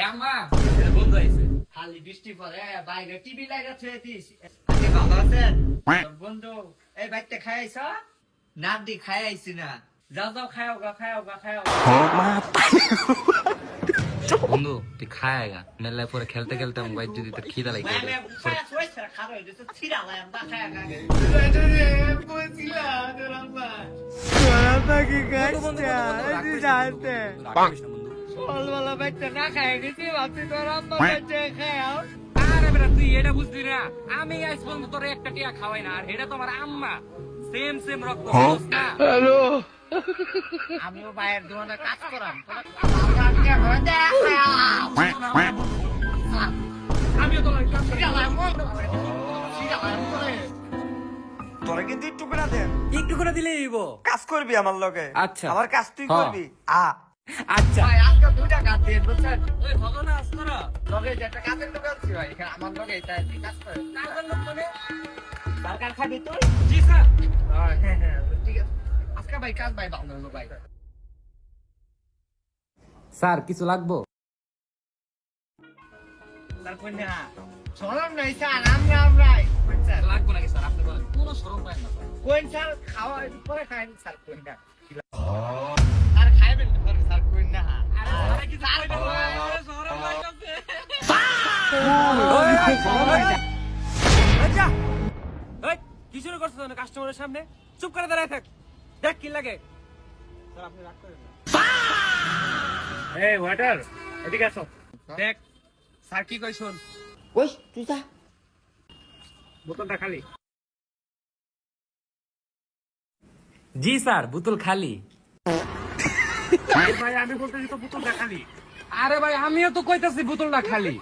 আম্মা এটা বন্ধ হয়েছে। খালি বৃষ্টি পরে বাইরে টিভি লাইটা থুয়ে দিস। আপনি ভালো আছেন? তোর বন্ধু এই বাইকটা খাইছ? না দি খাই আইছি না। যাও যাও খাও গা খাও গা খাও। বন্ধু তুই খায় গা মেলায় পরে খেলতে খেলতে মোবাইল যদি তোর খিদা লাগে মানে খায়া শুয়েছে খারো এটা ছিড়া লাই আমরা খায়া গা। সকালবেলা বাইকটা না খাই গেছি ভাবছি তোর আম্মা কাছে খাও। আরে বেটা তুই এটা বুঝলি না, আমি আজ পর্যন্ত তোর একটা টিয়া খাওয়াই না, আর এটা তো আমার আম্মা, সেম সেম রক্ত বুঝছ না? আমিও বাইরের দোকানে কাজ করাম। আমিও তো তোরা কিন্তু একটু করে দেন, একটু করে দিলেই হইব। কাজ করবি আমার লগে। আচ্ছা। আমার কাজ তুই হ্যাঁ। করবি। আচ্ছা ভাই আজকে দুইটা কাজ দিয়ে বুঝছেন? ওই ভগনা আসতরা লগে যে একটা কাজের দোকান ছিল এখানে আমার লগে এটা কাজ করে। কাজের লোক মানে সরকার খাবি তুই? জি স্যার। ঠিক আছে আজকে ভাই কাজ ভাই ভালো হলো ভাই। স্যার কিছু লাগবো? তারপর না শরম নাই স্যার আমরাই কোন স্যার লাগবো নাকি স্যার? আপনি বলেন, কোনো শরম পায় না স্যার। কোন স্যার খাওয়া পরে খাইন স্যার কোন না আর খাইবেন পরে স্যার কোন না আরে স্যার কি স্যার শরম লাগছে। আচ্ছা এই কি শুরু করছিস না কাস্টমারের সামনে? চুপ করে দাঁড়ায় থাক, দেখ কি লাগে। স্যার আপনি রাগ করেন না। এই ওয়েটার এদিকে আসো, দেখ স্যার কি কই শুন। ওই তুই যা বোতলটা খালি। জি স্যার বোতল খালি। ভাই আমি বলতেছি তো বোতলটা খালি। আরে ভাই আমিও তো কইতাছি বোতলটা খালি।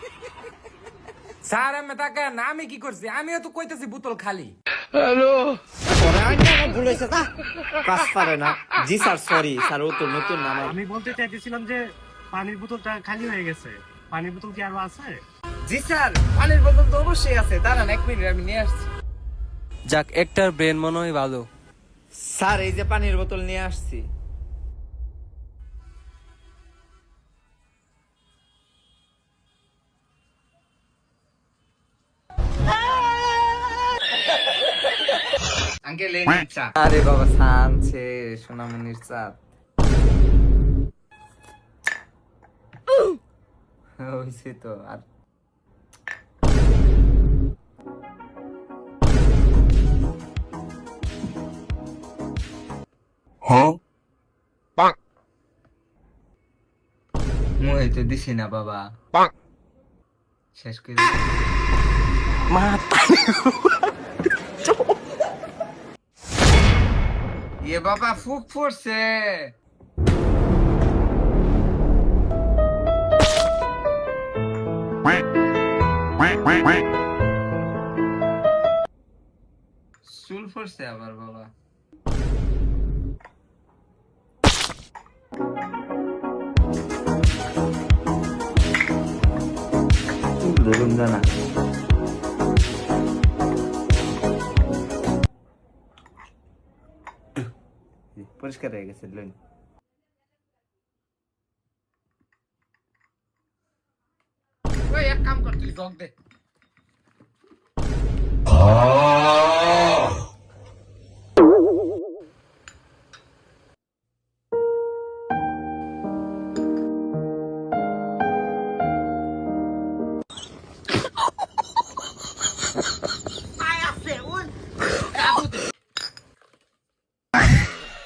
স্যার আমি তাকে না, আমি কি করছি? আমিও তো কইতাছি বোতল খালি। ভুল হয়েছে কাজ পারে না। জি স্যার সরি স্যার, ও তো নতুন না। আমি বলতে চাইতেছিলাম যে পানির বোতলটা খালি হয়ে গেছে, পানির বোতল কি আরো আছে? জি স্যার পানির বোতল তো অবশ্যই আছে, দাঁড়ান এক মিনিট আমি নিয়ে আসছি। যাক, একটার ব্রেন মনে হয় ভালো। স্যার এই যে পানির বোতল নিয়ে আসছি। আঙ্কেল এই চা। আরে বাবা শানছে সোনামণির চাঁদ হয়েছে তো। আর মুই তো দিছি না বাবা, শেষ করে ইয়ে বাবা ফুক পড়ছে। চুল পড়ছে আবার বাবা। ধরুন জানা পরিষ্কার হয়ে গেছে। লোন ওই এক কাম কর তুই জগ দে।